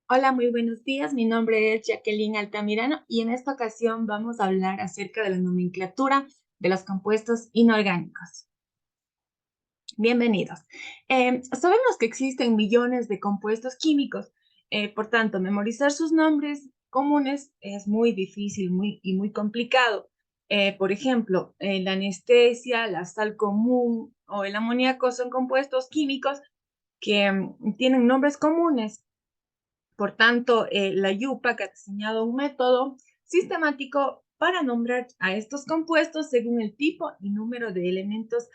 Hola, muy buenos días. Mi nombre es Jacqueline Altamirano y en esta ocasión vamos a hablar acerca de la nomenclatura de los compuestos inorgánicos. Bienvenidos. Sabemos que existen millones de compuestos químicos, por tanto, memorizar sus nombres comunes es muy difícil y muy complicado. Por ejemplo, la anestesia, la sal común o el amoníaco son compuestos químicos que tienen nombres comunes. Por tanto, la YUPAC ha diseñado un método sistemático para nombrar a estos compuestos según el tipo y número de elementos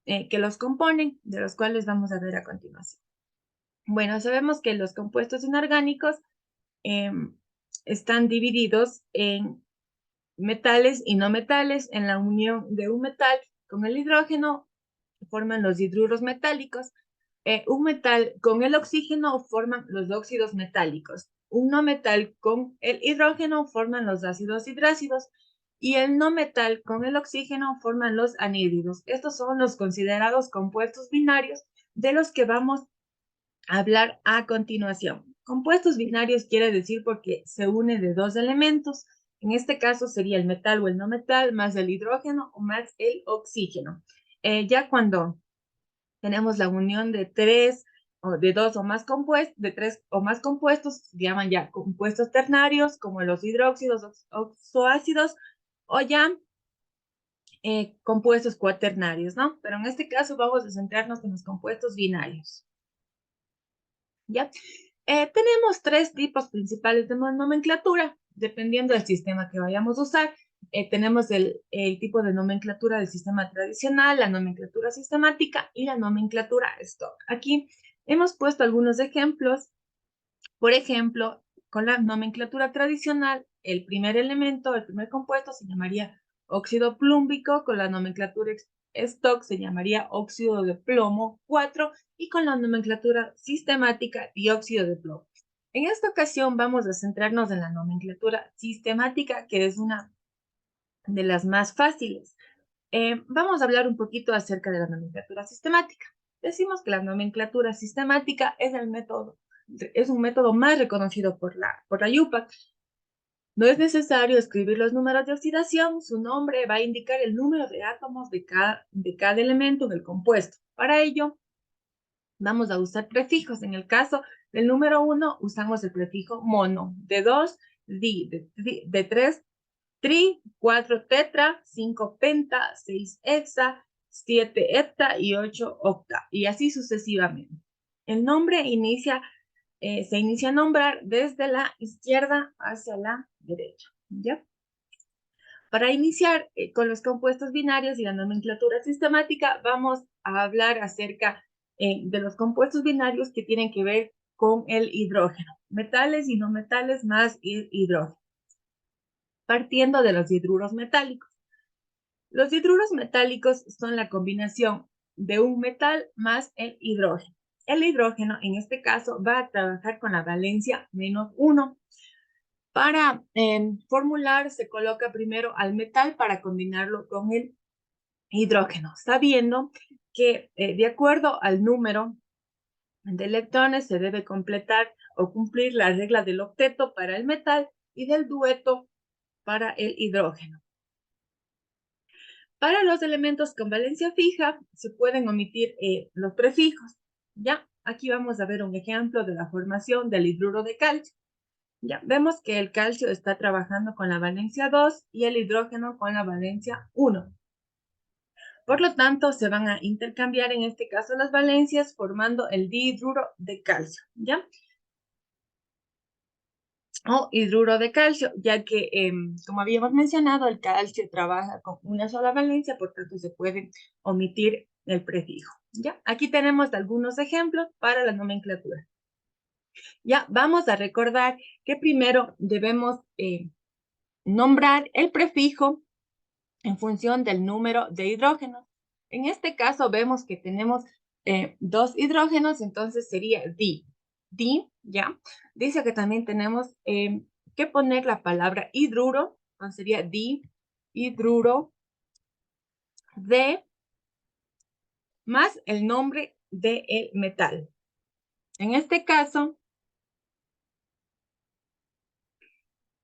que los componen, de los cuales vamos a ver a continuación. Bueno, sabemos que los compuestos inorgánicos em, están divididos en metales y no metales. En la unión de un metal con el hidrógeno forman los hidruros metálicos. Un metal con el oxígeno forman los óxidos metálicos. Un no metal con el hidrógeno forman los ácidos hidrácidos y el no metal con el oxígeno forman los anhídridos. Estos son los considerados compuestos binarios de los que vamos a hablar a continuación. Compuestos binarios quiere decir porque se une de dos elementos. En este caso sería el metal o el no metal más el hidrógeno o más el oxígeno. Ya cuando tenemos la unión de tres o de dos o más compuestos, de tres o más compuestos, se llaman ya compuestos ternarios, como los hidróxidos, oxoácidos, o ya compuestos cuaternarios, ¿no? Pero en este caso vamos a centrarnos en los compuestos binarios. ¿Ya? Tenemos tres tipos principales de nomenclatura, dependiendo del sistema que vayamos a usar. Tenemos el tipo de nomenclatura del sistema tradicional, la nomenclatura sistemática y la nomenclatura stock. Aquí hemos puesto algunos ejemplos. Por ejemplo, con la nomenclatura tradicional, el primer elemento, el primer compuesto se llamaría óxido plúmbico, con la nomenclatura stock se llamaría óxido de plomo 4 y con la nomenclatura sistemática dióxido de plomo. En esta ocasión vamos a centrarnos en la nomenclatura sistemática, que es una de las más fáciles. Vamos a hablar un poquito acerca de la nomenclatura sistemática. Decimos que la nomenclatura sistemática es un método más reconocido por la IUPAC. No es necesario escribir los números de oxidación, su nombre va a indicar el número de átomos de cada elemento en el compuesto. Para ello, vamos a usar prefijos. En el caso del número 1, usamos el prefijo mono, de 2, di, de 3, tri, 4 tetra, 5 penta, 6 hexa, 7 hepta y 8 octa, y así sucesivamente. El nombre se inicia a nombrar desde la izquierda hacia la derecha, ¿ya? Para iniciar con los compuestos binarios y la nomenclatura sistemática, vamos a hablar acerca de los compuestos binarios que tienen que ver con el hidrógeno, metales y no metales más hidrógeno, partiendo de los hidruros metálicos. Los hidruros metálicos son la combinación de un metal más el hidrógeno. El hidrógeno, en este caso, va a trabajar con la valencia -1. Para formular, se coloca primero al metal para combinarlo con el hidrógeno, sabiendo que de acuerdo al número de electrones se debe completar o cumplir la regla del octeto para el metal y del dueto para el hidrógeno. Para los elementos con valencia fija se pueden omitir los prefijos. Ya, aquí vamos a ver un ejemplo de la formación del hidruro de calcio. Ya, vemos que el calcio está trabajando con la valencia 2 y el hidrógeno con la valencia 1. Por lo tanto, se van a intercambiar en este caso las valencias formando el dihidruro de calcio, ¿ya? O hidruro de calcio, ya que, como habíamos mencionado, el calcio trabaja con una sola valencia, por tanto se puede omitir el prefijo, ¿ya? Aquí tenemos algunos ejemplos para la nomenclatura. Ya, vamos a recordar que primero debemos nombrar el prefijo en función del número de hidrógenos. En este caso vemos que tenemos dos hidrógenos, entonces sería di. Di, ¿ya? Dice que también tenemos que poner la palabra hidruro, entonces sería di, hidruro, de, más el nombre del metal. En este caso,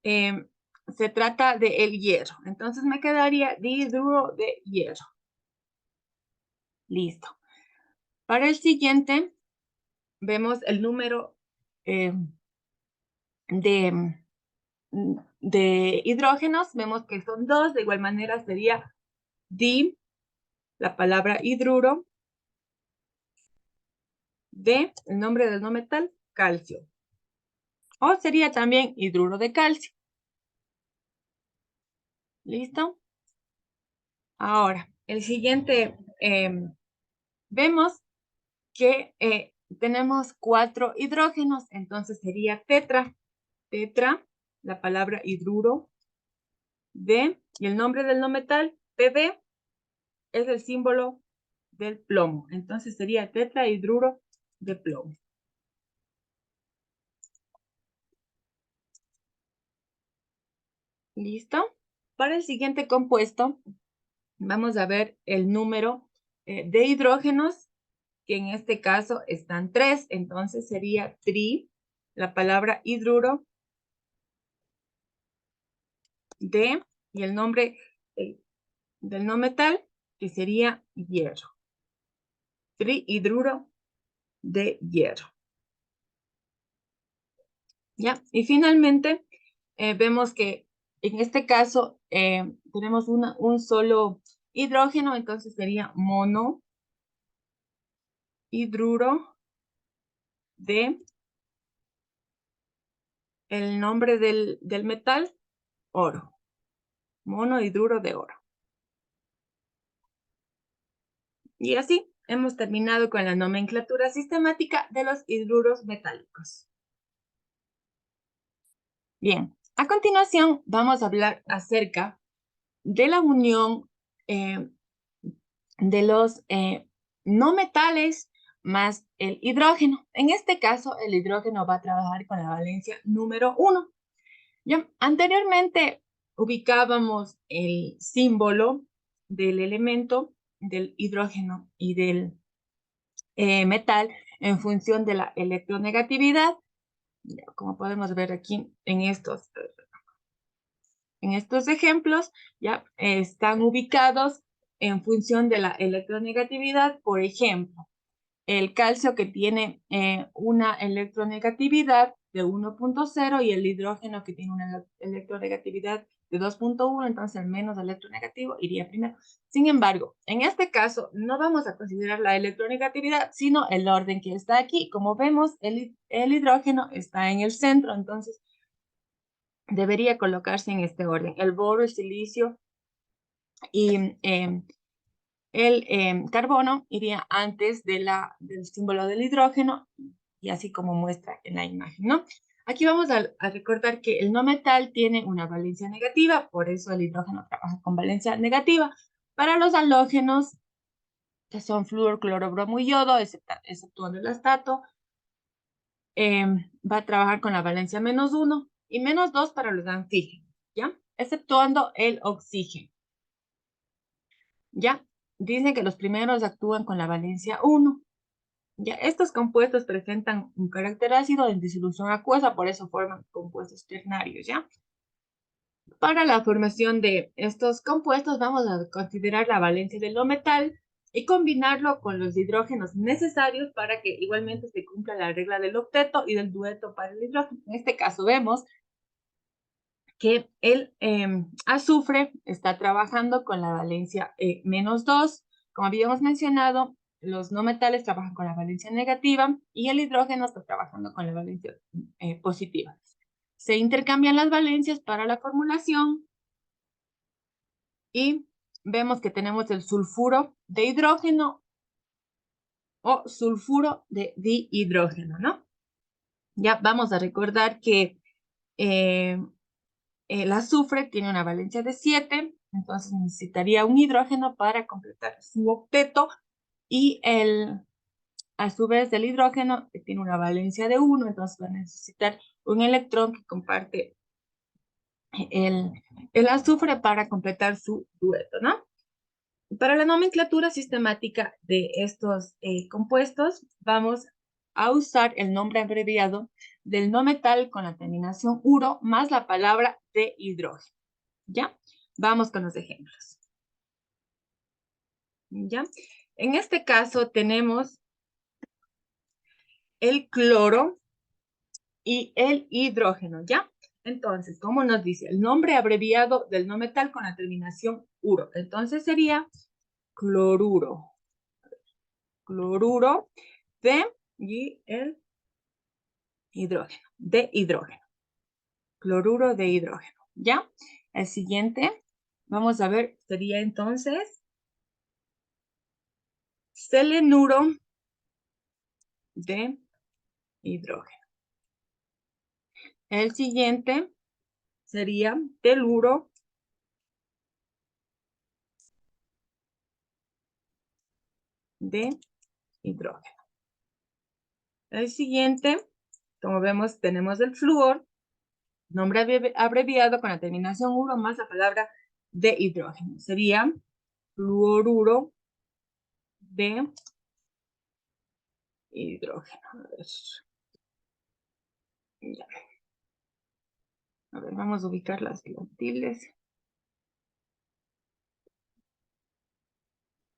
se trata del hierro. Entonces me quedaría dihidruro de hierro. Listo. Para el siguiente, vemos el número de hidrógenos. Vemos que son 2. De igual manera sería la palabra hidruro, de el nombre del no metal, calcio. O sería también hidruro de calcio. ¿Listo? Ahora, el siguiente, vemos que tenemos 4 hidrógenos, entonces sería tetra. Tetra, la palabra hidruro de, y el nombre del no metal, Pb, es el símbolo del plomo. Entonces sería tetrahidruro de plomo. ¿Listo? Para el siguiente compuesto, vamos a ver el número de hidrógenos, que en este caso están 3. Entonces sería la palabra hidruro de, y el nombre del no metal, que sería hierro. Trihidruro de hierro. ¿Ya? Y finalmente, vemos que en este caso tenemos un solo hidrógeno, entonces sería monohidruro de el nombre del metal, oro. Monohidruro de oro. Y así hemos terminado con la nomenclatura sistemática de los hidruros metálicos. Bien, a continuación vamos a hablar acerca de la unión de los no metales más el hidrógeno. En este caso, el hidrógeno va a trabajar con la valencia número 1. Ya, anteriormente ubicábamos el símbolo del elemento del hidrógeno y del metal en función de la electronegatividad, como podemos ver aquí en estos ejemplos, ya están ubicados en función de la electronegatividad. Por ejemplo, el calcio, que tiene una electronegatividad de 1.0, y el hidrógeno, que tiene una electronegatividad de 2.1, entonces el menos electronegativo iría primero. Sin embargo, en este caso no vamos a considerar la electronegatividad, sino el orden que está aquí. Como vemos, el hidrógeno está en el centro, entonces debería colocarse en este orden: el boro, el silicio y el carbono iría antes del símbolo del hidrógeno, y así como muestra en la imagen, ¿no? Aquí vamos a recordar que el no metal tiene una valencia negativa, por eso el hidrógeno trabaja con valencia negativa. Para los halógenos, que son flúor, cloro, bromo y yodo, exceptuando el astato, va a trabajar con la valencia -1 y -2 para los anfígenos, ¿ya? Exceptuando el oxígeno. ¿Ya? Dicen que los primeros actúan con la valencia 1. Ya, estos compuestos presentan un carácter ácido en disolución acuosa, por eso forman compuestos ternarios, ¿ya? Para la formación de estos compuestos vamos a considerar la valencia del no metal y combinarlo con los hidrógenos necesarios para que igualmente se cumpla la regla del octeto y del dueto para el hidrógeno. En este caso vemos que el azufre está trabajando con la valencia -2. Como habíamos mencionado, los no metales trabajan con la valencia negativa y el hidrógeno está trabajando con la valencia positiva. Se intercambian las valencias para la formulación y vemos que tenemos el sulfuro de hidrógeno o sulfuro de dihidrógeno, ¿no? Ya vamos a recordar que el azufre tiene una valencia de 7, entonces necesitaría un hidrógeno para completar su octeto, y a su vez el hidrógeno tiene una valencia de 1, entonces va a necesitar un electrón que comparte el azufre para completar su dueto, ¿no? Para la nomenclatura sistemática de estos compuestos, vamos a usar el nombre abreviado del no metal con la terminación uro más la palabra de hidrógeno. ¿Ya? Vamos con los ejemplos. ¿Ya? En este caso tenemos el cloro y el hidrógeno, ¿ya? Entonces, ¿cómo nos dice? El nombre abreviado del no metal con la terminación uro. Entonces sería cloruro. Cloruro de y el hidrógeno, de hidrógeno. Cloruro de hidrógeno, ¿ya? El siguiente, vamos a ver, sería entonces selenuro de hidrógeno. El siguiente sería teluro de hidrógeno. El siguiente, como vemos, tenemos el flúor, nombre abreviado con la terminación uro más la palabra de hidrógeno. Sería fluoruro de hidrógeno. Ya. A ver, vamos a ubicar las tildes.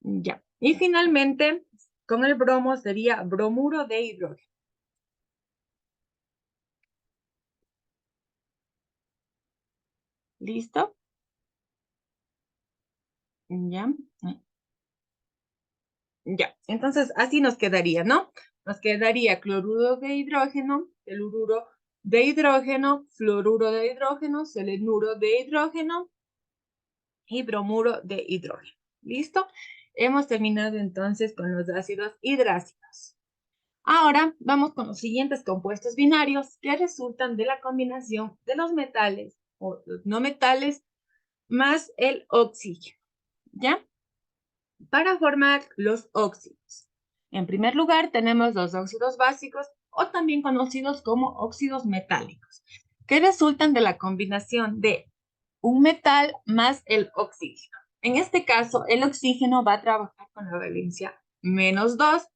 Ya. Y finalmente, con el bromo sería bromuro de hidrógeno. ¿Listo? Ya. Ya. Entonces, así nos quedaría, ¿no? Nos quedaría cloruro de hidrógeno, telururo de hidrógeno, fluoruro de hidrógeno, selenuro de hidrógeno y bromuro de hidrógeno. ¿Listo? Hemos terminado entonces con los ácidos hidrácidos. Ahora vamos con los siguientes compuestos binarios que resultan de la combinación de los metales o los no metales más el oxígeno, ¿ya? Para formar los óxidos. En primer lugar, tenemos los óxidos básicos o también conocidos como óxidos metálicos, que resultan de la combinación de un metal más el oxígeno. En este caso, el oxígeno va a trabajar con la valencia -2.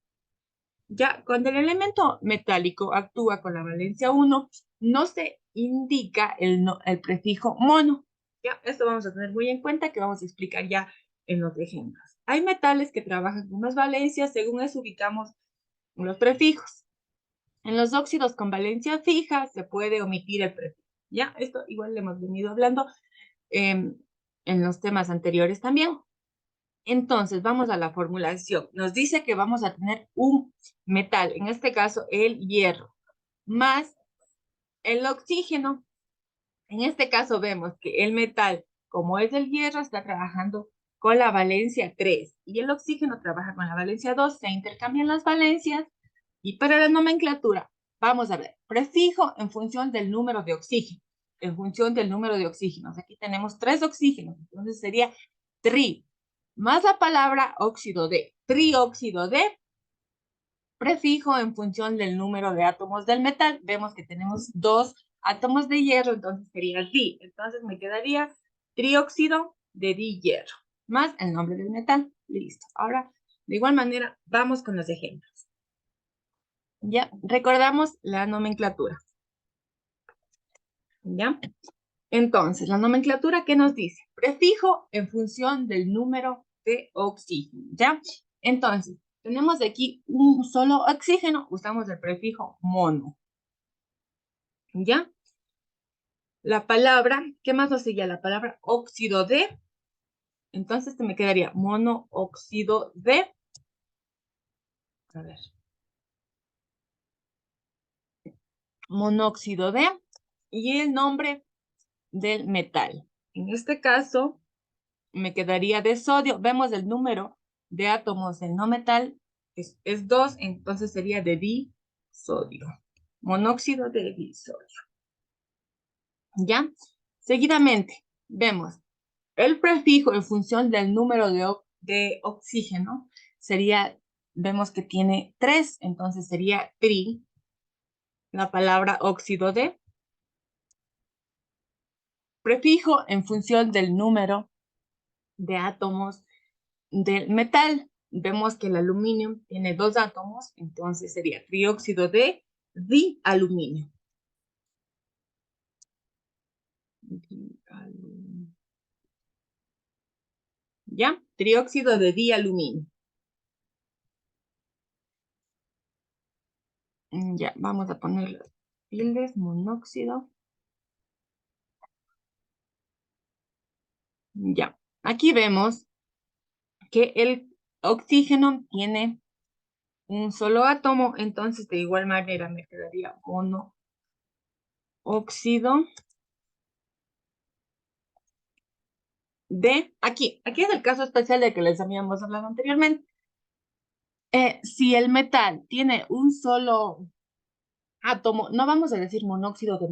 Ya, cuando el elemento metálico actúa con la valencia 1, no se indica el prefijo mono. Ya, esto vamos a tener muy en cuenta que vamos a explicar ya en los ejemplos. Hay metales que trabajan con más valencias, según eso ubicamos los prefijos. En los óxidos con valencia fija se puede omitir el prefijo. Ya, esto igual le hemos venido hablando en los temas anteriores también. Entonces, vamos a la formulación. Nos dice que vamos a tener un metal, en este caso el hierro, más el oxígeno. En este caso vemos que el metal, como es el hierro, está trabajando con la valencia 3 y el oxígeno trabaja con la valencia 2. Se intercambian las valencias y para la nomenclatura, vamos a ver, prefijo en función del número de oxígeno. En función del número de oxígenos. Aquí tenemos 3 oxígenos, entonces sería tri más la palabra óxido de, trióxido de, prefijo en función del número de átomos del metal. Vemos que tenemos 2 átomos de hierro, entonces sería di. Entonces me quedaría trióxido de dihierro, más el nombre del metal. Listo. Ahora, de igual manera, vamos con los ejemplos. Ya, recordamos la nomenclatura. ¿Ya? Entonces, la nomenclatura, ¿qué nos dice? Prefijo en función del número de oxígeno, ¿ya? Entonces, tenemos aquí un solo oxígeno, usamos el prefijo mono, ¿ya? La palabra, ¿qué más nos sigue? La palabra óxido de, entonces me quedaría monóxido de, a ver, monóxido de, y el nombre del metal. En este caso, me quedaría de sodio. Vemos el número de átomos del no metal es 2, entonces sería de disodio. Monóxido de disodio. ¿Ya? Seguidamente, vemos el prefijo en función del número de oxígeno sería, vemos que tiene 3, entonces sería tri, la palabra óxido de. Prefijo en función del número de átomos del metal. vemos que el aluminio tiene 2 átomos, entonces sería trióxido de dialuminio. ¿Ya? Trióxido de dialuminio. Ya, vamos a poner los tildes, monóxido. Ya, aquí vemos que el oxígeno tiene un solo átomo, entonces de igual manera me quedaría monóxido de, aquí es el caso especial del que les habíamos hablado anteriormente. Si el metal tiene un solo átomo, no vamos a decir monóxido de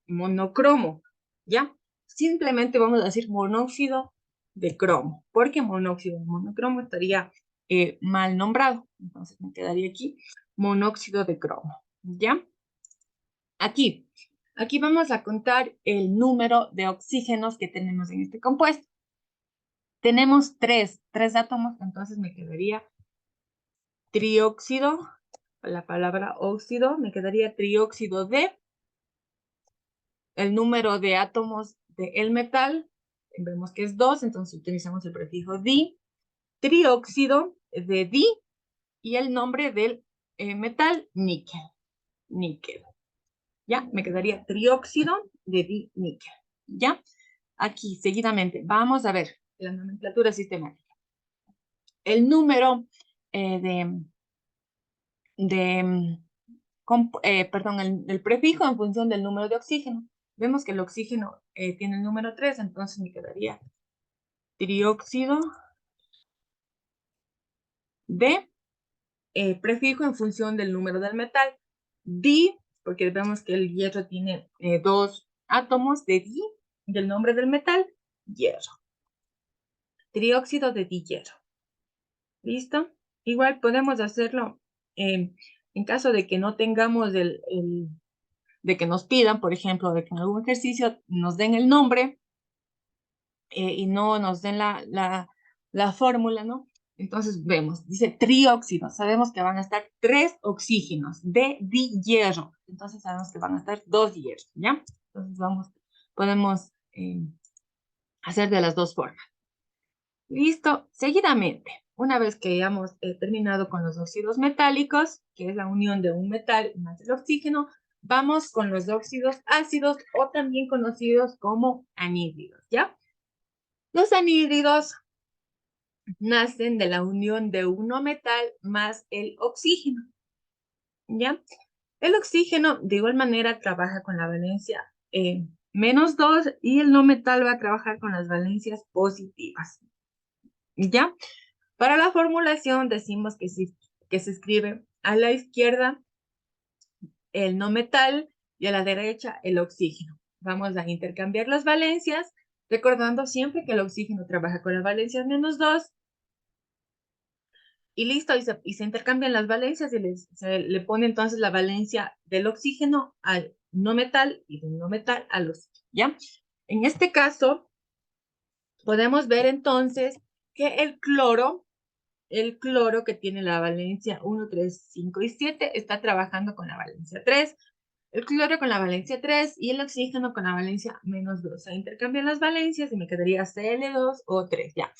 monocromo, ¿ya? Simplemente vamos a decir monóxido de cromo, porque monóxido de monocromo estaría mal nombrado. Entonces me quedaría aquí monóxido de cromo, ¿ya? Aquí vamos a contar el número de oxígenos que tenemos en este compuesto. Tenemos tres átomos, entonces me quedaría trióxido, la palabra óxido, me quedaría trióxido de el número de átomos del metal, vemos que es 2, entonces utilizamos el prefijo di, trióxido de di y el nombre del metal, níquel, níquel. ¿Ya? Me quedaría trióxido de di, níquel. ¿Ya? Aquí, seguidamente, vamos a ver la nomenclatura sistemática. El número perdón, el prefijo en función del número de oxígeno. Vemos que el oxígeno tiene el número 3, entonces me quedaría trióxido de prefijo en función del número del metal. Di, porque vemos que el hierro tiene 2 átomos de di, del nombre del metal, hierro. Trióxido de dihierro. ¿Listo? Igual podemos hacerlo en caso de que no tengamos de que nos pidan, por ejemplo, de que en algún ejercicio nos den el nombre y no nos den la fórmula, ¿no? Entonces vemos, dice trióxido, sabemos que van a estar 3 oxígenos de dihierro, entonces sabemos que van a estar 2 hierros, ¿ya? Entonces podemos hacer de las dos formas. Listo, seguidamente, una vez que hayamos terminado con los óxidos metálicos, que es la unión de un metal más el oxígeno, vamos con los óxidos ácidos o también conocidos como anhídridos, ¿ya? Los anhídridos nacen de la unión de un metal más el oxígeno, ¿ya? El oxígeno de igual manera trabaja con la valencia -2 y el no metal va a trabajar con las valencias positivas, ¿ya? Para la formulación decimos que se escribe a la izquierda el no metal y a la derecha el oxígeno. Vamos a intercambiar las valencias, recordando siempre que el oxígeno trabaja con la valencia -2 y listo, y se intercambian las valencias y se le pone entonces la valencia del oxígeno al no metal y del no metal al oxígeno, ¿ya? En este caso, podemos ver entonces que el cloro que tiene la valencia 1, 3, 5 y 7 está trabajando con la valencia 3. El cloro con la valencia 3 y el oxígeno con la valencia -2. Se intercambian las valencias y me quedaría Cl2 o 3. Ya.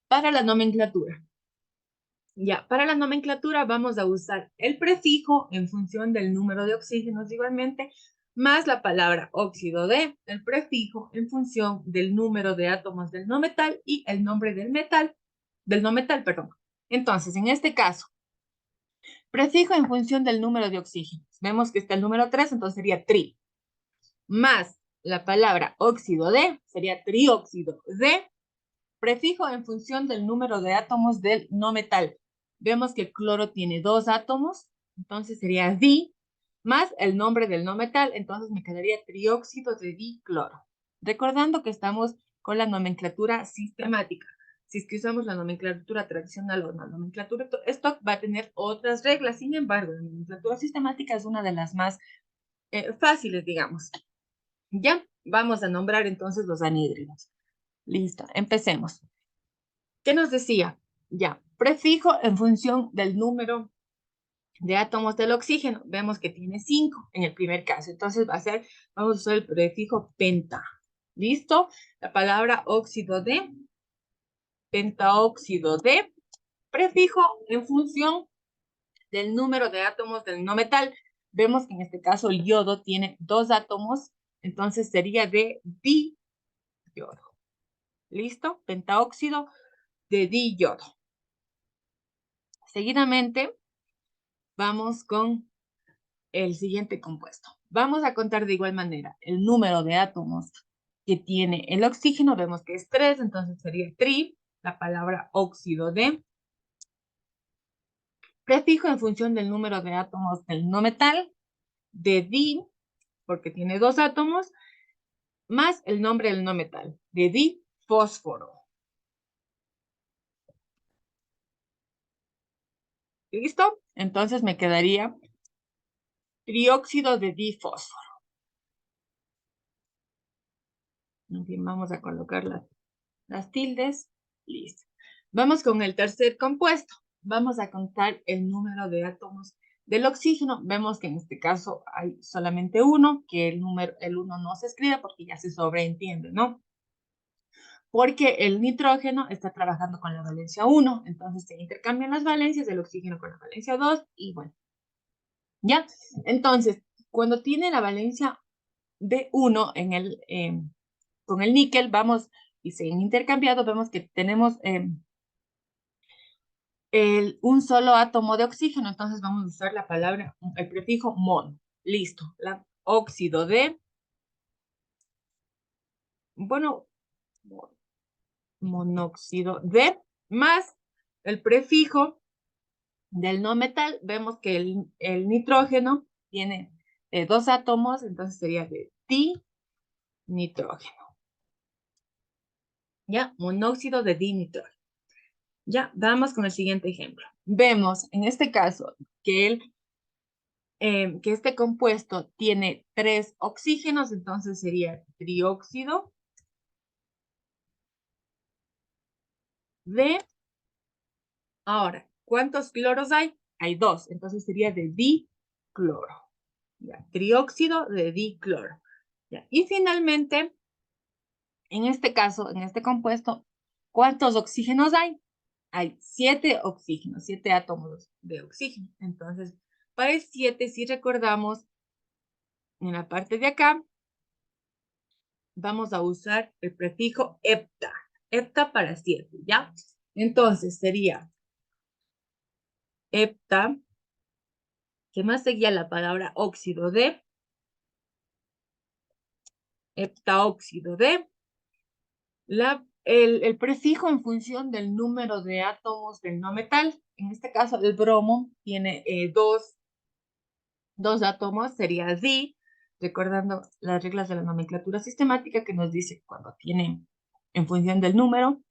Para la nomenclatura. Ya, para la nomenclatura vamos a usar el prefijo en función del número de oxígenos igualmente, más la palabra óxido de, el prefijo en función del número de átomos del no metal y el nombre del no metal, perdón. Entonces, en este caso, prefijo en función del número de oxígenos. Vemos que está el número 3, entonces sería tri. Más la palabra óxido de, sería trióxido de, prefijo en función del número de átomos del no metal. Vemos que el cloro tiene 2 átomos, entonces sería di, más el nombre del no metal, entonces me quedaría trióxido de dicloro. Recordando que estamos con la nomenclatura sistemática. Si es que usamos la nomenclatura tradicional o la nomenclatura stock, va a tener otras reglas. Sin embargo, la nomenclatura sistemática es una de las más fáciles, digamos. Ya, vamos a nombrar entonces los anhídridos. Listo, empecemos. ¿Qué nos decía? Ya, prefijo en función del número de átomos del oxígeno. Vemos que tiene 5 en el primer caso. Entonces vamos a usar el prefijo penta. ¿Listo? La palabra óxido de, pentaóxido de, prefijo en función del número de átomos del no metal. Vemos que en este caso el yodo tiene 2 átomos, entonces sería de diyodo. ¿Listo? Pentaóxido de diyodo. Seguidamente, vamos con el siguiente compuesto. Vamos a contar de igual manera el número de átomos que tiene el oxígeno. Vemos que es 3, entonces sería tri, la palabra óxido de. Prefijo en función del número de átomos del no metal, de di, porque tiene 2 átomos, más el nombre del no metal, de difósforo. ¿Listo? Entonces me quedaría trióxido de difósforo. Bien, vamos a colocar las tildes. Listo. Vamos con el tercer compuesto. Vamos a contar el número de átomos del oxígeno. Vemos que en este caso hay solamente uno, que el 1 no se escribe porque ya se sobreentiende, ¿no? Porque el nitrógeno está trabajando con la valencia 1, entonces se intercambian las valencias del oxígeno con la valencia 2 y bueno, ¿ya? Entonces, cuando tiene la valencia de 1 con el níquel, vamos y se han intercambiado, vemos que tenemos un solo átomo de oxígeno, entonces vamos a usar la palabra, el prefijo mon. Listo, la óxido de, bueno, monóxido de, más el prefijo del no metal. Vemos que el nitrógeno tiene 2 átomos, entonces sería de dinitrógeno. ¿Ya? Monóxido de dinitrógeno. Ya, vamos con el siguiente ejemplo. Vemos en este caso que este compuesto tiene 3 oxígenos, entonces sería trióxido de. Ahora, ¿cuántos cloros hay? Hay 2, entonces sería de dicloro. Ya, trióxido de dicloro. Ya, y finalmente, en este caso, en este compuesto, ¿cuántos oxígenos hay? Hay 7 oxígenos, 7 átomos de oxígeno. Entonces, para el 7, si recordamos, en la parte de acá, vamos a usar el prefijo hepta. Hepta para 7, ¿ya? Entonces, sería hepta, que más seguía la palabra óxido de, heptaóxido de, el prefijo en función del número de átomos del no metal. En este caso, el bromo tiene 2 átomos, sería di, recordando las reglas de la nomenclatura sistemática que nos dice cuando tiene, en función del número,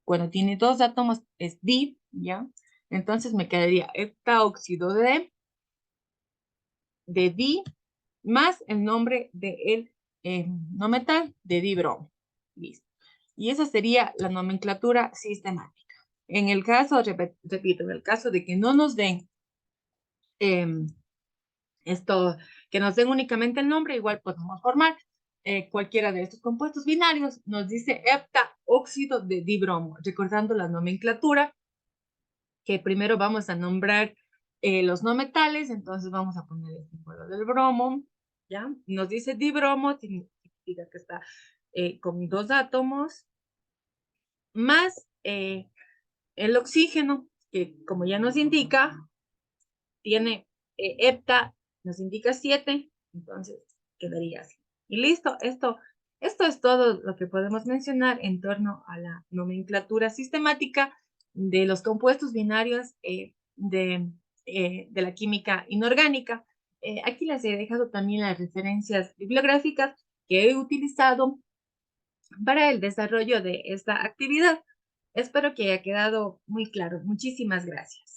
cuando tiene 2 átomos es di, ¿ya? Entonces me quedaría heptaóxido de di, más el nombre del no metal, de dibromo. Listo. Y esa sería la nomenclatura sistemática. En el caso, repito, en el caso de que no nos den que nos den únicamente el nombre, igual podemos formar cualquiera de estos compuestos binarios. Nos dice heptaóxido de dibromo, recordando la nomenclatura, que primero vamos a nombrar los no metales, entonces vamos a poner el símbolo del bromo, ¿ya? Nos dice dibromo, significa que está con 2 átomos, más el oxígeno, que como ya nos indica, tiene hepta, nos indica 7, entonces quedaría así. Y listo, esto es todo lo que podemos mencionar en torno a la nomenclatura sistemática de los compuestos binarios de la química inorgánica. Aquí les he dejado también las referencias bibliográficas que he utilizado para el desarrollo de esta actividad. Espero que haya quedado muy claro. Muchísimas gracias.